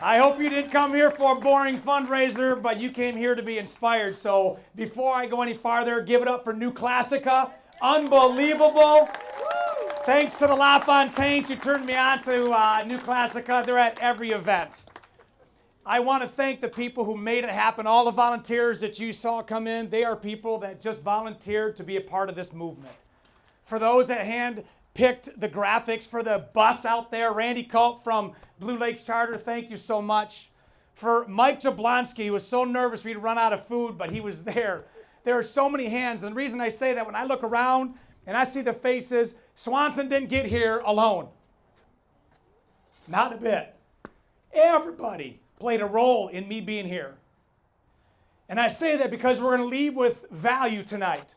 I hope you didn't come here for a boring fundraiser, but you came here to be inspired. So before I go any farther, give it up for New Classica. Unbelievable. Thanks to the LaFontaines who turned me on to New Classica. They're at every event. I want to thank the people who made it happen. All the volunteers that you saw come in, they are people that just volunteered to be a part of this movement. For those that hand-picked the graphics for the bus out there, Randy Culp from Blue Lakes Charter, thank you so much. For Mike Jablonski, who was so nervous we'd run out of food, but he was there. There are so many hands, and the reason I say that, when I look around and I see the faces, Swanson didn't get here alone. Not a bit. Everybody played a role in me being here. And I say that because we're going to leave with value tonight.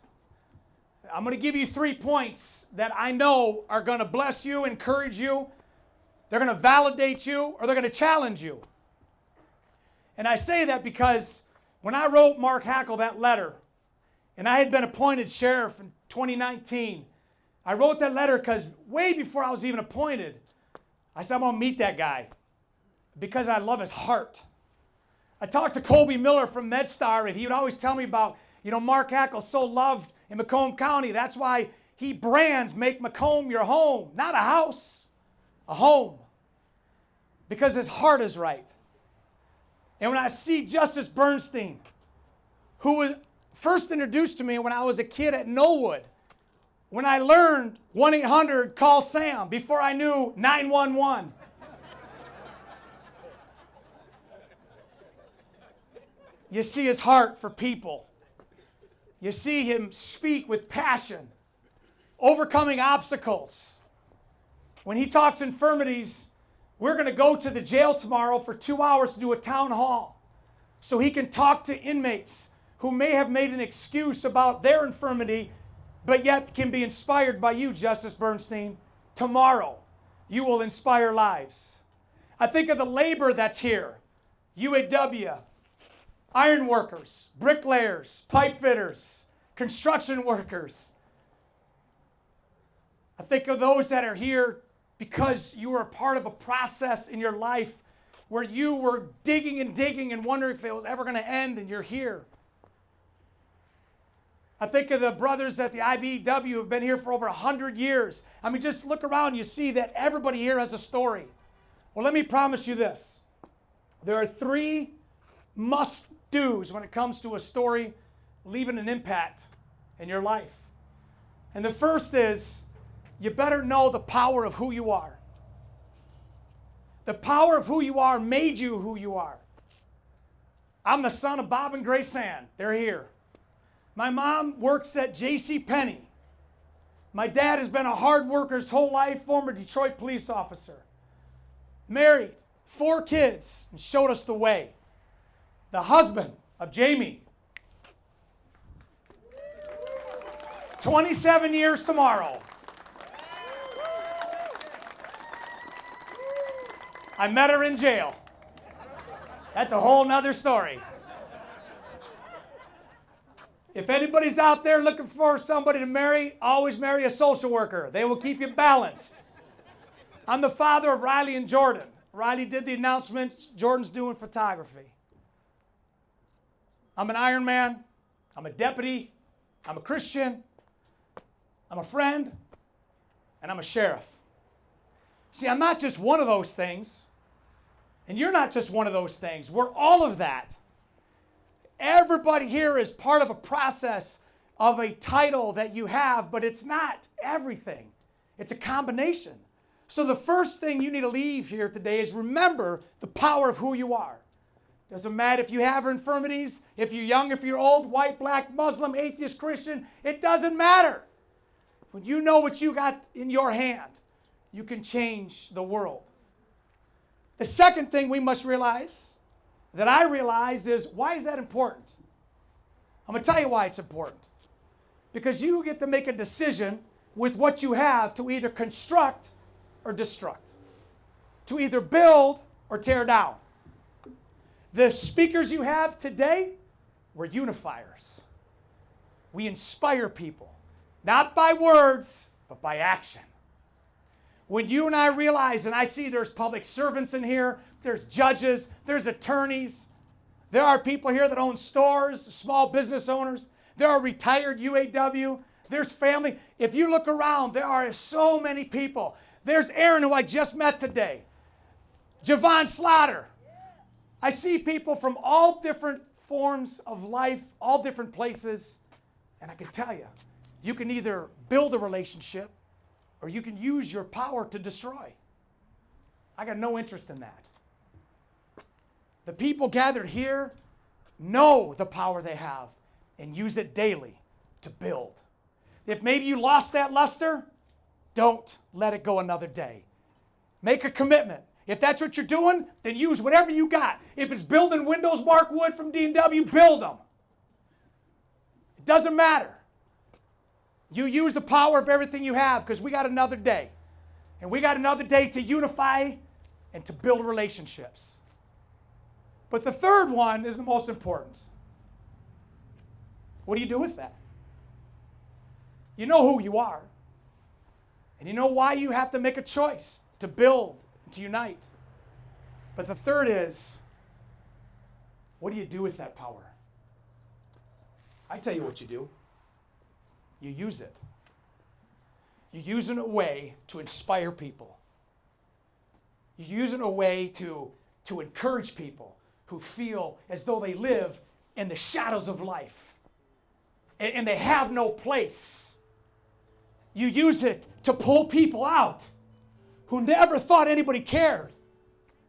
I'm going to give you 3 points that I know are going to bless you, encourage you. They're going to validate you, or they're going to challenge you. And I say that because when I wrote Mark Hackel that letter, and I had been appointed sheriff in 2019, I wrote that letter because way before I was even appointed, I said, I'm going to meet that guy because I love his heart. I talked to Colby Miller from MedStar, and he would always tell me about, Mark Hackel's so loved in Macomb County. That's why he brands Make Macomb Your Home. Not a house, a home. Because his heart is right. And when I see Justice Bernstein, who was first introduced to me when I was a kid at Knollwood, when I learned 1-800-CALL-SAM before I knew 911. You see his heart for people. You see him speak with passion, overcoming obstacles. When he talks infirmities, we're going to go to the jail tomorrow for 2 hours to do a town hall so he can talk to inmates who may have made an excuse about their infirmity, but yet can be inspired by you, Justice Bernstein. Tomorrow, you will inspire lives. I think of the labor that's here. UAW, iron workers, bricklayers, pipe fitters, construction workers. I think of those that are here because you were a part of a process in your life where you were digging and wondering if it was ever going to end, and you're here. I think of the brothers at the IBEW who have been here for over 100 years. I mean, just look around and you see that everybody here has a story. Well, let me promise you this. There are 3 must-dos when it comes to a story leaving an impact in your life. And the first is, you better know the power of who you are. The power of who you are made you who you are. I'm the son of Bob and Grace Sand. They're here. My mom works at J.C. Penney. My dad has been a hard worker his whole life, former Detroit police officer. Married, 4 kids, and showed us the way. The husband of Jamie. 27 years tomorrow. I met her in jail. That's a whole nother story. If anybody's out there looking for somebody to marry, always marry a social worker. They will keep you balanced. I'm the father of Riley and Jordan. Riley did the announcement. Jordan's doing photography. I'm an Iron Man. I'm a deputy. I'm a Christian. I'm a friend. And I'm a sheriff. See, I'm not just one of those things. And you're not just one of those things. We're all of that. Everybody here is part of a process of a title that you have, but it's not everything. It's a combination. So the first thing you need to leave here today is remember the power of who you are. Doesn't matter if you have infirmities, if you're young, if you're old, white, black, Muslim, atheist, Christian, it doesn't matter. When you know what you got in your hand, you can change the world. The second thing we must realize, that I realized, is why is that important? I'm going to tell you why it's important. Because you get to make a decision with what you have to either construct or destruct, to either build or tear down. The speakers you have today were unifiers. We inspire people, not by words, but by action. When you and I realize, and I see there's public servants in here, there's judges, there's attorneys. There are people here that own stores, small business owners. There are retired UAW. There's family. If you look around, there are so many people. There's Aaron, who I just met today. Javon Slaughter. I see people from all different forms of life, all different places. And I can tell you, you can either build a relationship or you can use your power to destroy. I got no interest in that. The people gathered here know the power they have and use it daily to build. If maybe you lost that luster, don't let it go another day. Make a commitment. If that's what you're doing, then use whatever you got. If it's building windows, Mark Wood from D&W, build them. It doesn't matter. You use the power of everything you have because we got another day. And we got another day to unify and to build relationships. But the third one is the most important. What do you do with that? You know who you are. And you know why you have to make a choice to build and to unite. But the third is, what do you do with that power? I tell you what you do. You use it. You use it in a way to inspire people. You use it in a way to encourage people who feel as though they live in the shadows of life and they have no place. You use it to pull people out who never thought anybody cared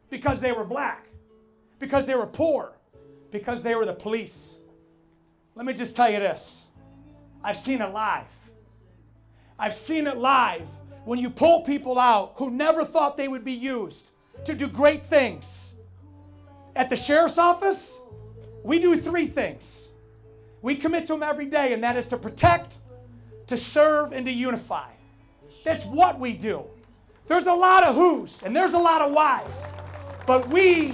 because they were black, because they were poor, because they were the police. Let me just tell you this. I've seen it live. I've seen it live when you pull people out who never thought they would be used to do great things. At the sheriff's office, we do 3 things. We commit to them every day, and that is to protect, to serve, and to unify. That's what we do. There's a lot of who's, and there's a lot of why's, but we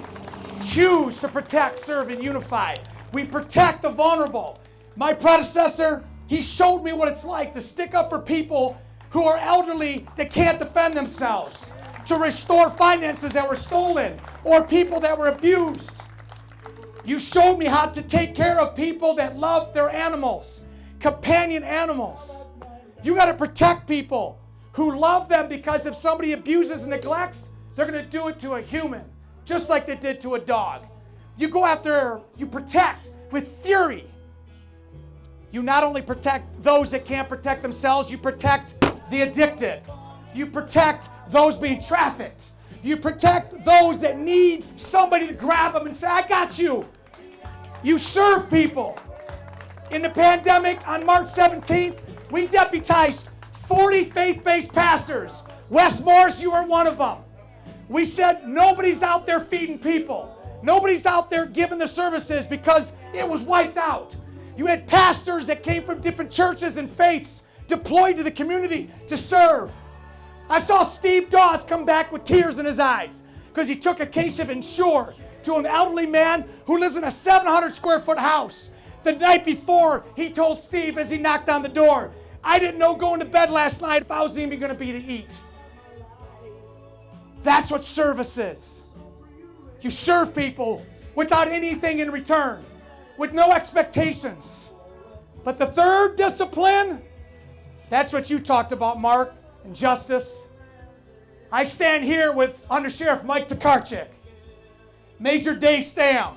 choose to protect, serve, and unify. We protect the vulnerable. My predecessor, he showed me what it's like to stick up for people who are elderly that can't defend themselves, to restore finances that were stolen or people that were abused. You showed me how to take care of people that love their animals, companion animals. You got to protect people who love them because if somebody abuses and neglects, they're going to do it to a human, just like they did to a dog. You go after, you protect with fury. You not only protect those that can't protect themselves, you protect the addicted. You protect those being trafficked. You protect those that need somebody to grab them and say, I got you. You serve people. In the pandemic, on March 17th, we deputized 40 faith-based pastors. Wes Morris, you are one of them. We said nobody's out there feeding people. Nobody's out there giving the services because it was wiped out. You had pastors that came from different churches and faiths deployed to the community to serve. I saw Steve Dawes come back with tears in his eyes because he took a case of Ensure to an elderly man who lives in a 700 square foot house. The night before, he told Steve as he knocked on the door, I didn't know going to bed last night if I was even going to be to eat. That's what service is. You serve people without anything in return, with no expectations. But the third discipline, that's what you talked about, Mark, and justice. I stand here with Under Sheriff Mike Tokarczyk, Major Dave Stam,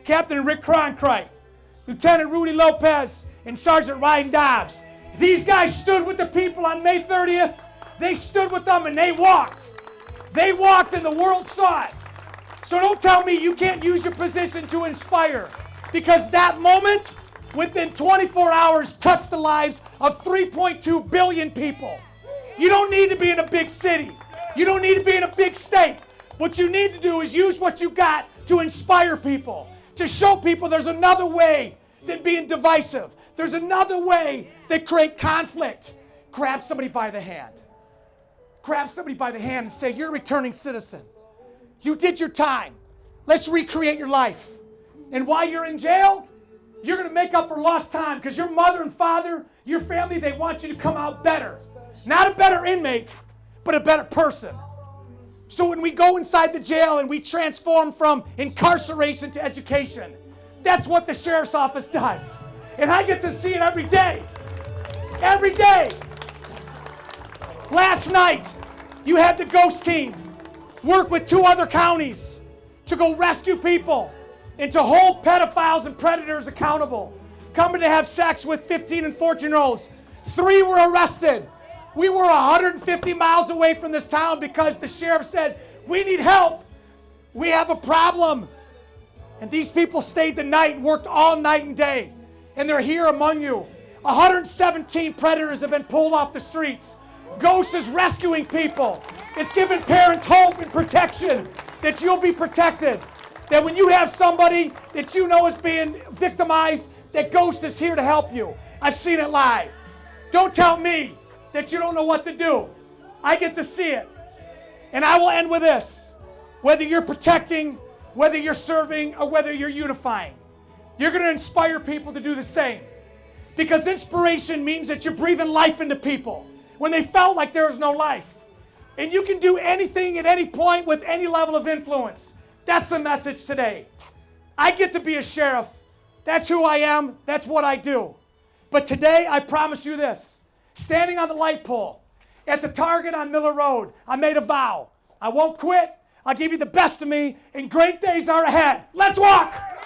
Captain Rick Cronkite, Lieutenant Rudy Lopez, and Sergeant Ryan Dobbs. These guys stood with the people on May 30th. They stood with them and they walked. They walked and the world saw it. So don't tell me you can't use your position to inspire, because that moment, within 24 hours, touched the lives of 3.2 billion people. You don't need to be in a big city. You don't need to be in a big state. What you need to do is use what you got to inspire people, to show people there's another way than being divisive. There's another way that create conflict. Grab somebody by the hand. Grab somebody by the hand and say, you're a returning citizen. You did your time. Let's recreate your life. And while you're in jail, you're going to make up for lost time because your mother and father, your family, they want you to come out better. Not a better inmate, but a better person. So when we go inside the jail and we transform from incarceration to education, that's what the sheriff's office does. And I get to see it every day. Every day. Last night, you had the Ghost team work with 2 other counties to go rescue people and to hold pedophiles and predators accountable, coming to have sex with 15 and 14-year-olds. 3 were arrested. We were 150 miles away from this town because the sheriff said, we need help. We have a problem. And these people stayed the night and worked all night and day. And they're here among you. 117 predators have been pulled off the streets. Ghost is rescuing people. It's giving parents hope and protection that you'll be protected. That when you have somebody that you know is being victimized, that Ghost is here to help you. I've seen it live. Don't tell me that you don't know what to do. I get to see it. And I will end with this. Whether you're protecting, whether you're serving, or whether you're unifying, you're going to inspire people to do the same. Because inspiration means that you're breathing life into people when they felt like there was no life. And you can do anything at any point with any level of influence. That's the message today. I get to be a sheriff. That's who I am. That's what I do. But today, I promise you this. Standing on the light pole at the Target on Miller Road, I made a vow. I won't quit. I'll give you the best of me, and great days are ahead. Let's walk!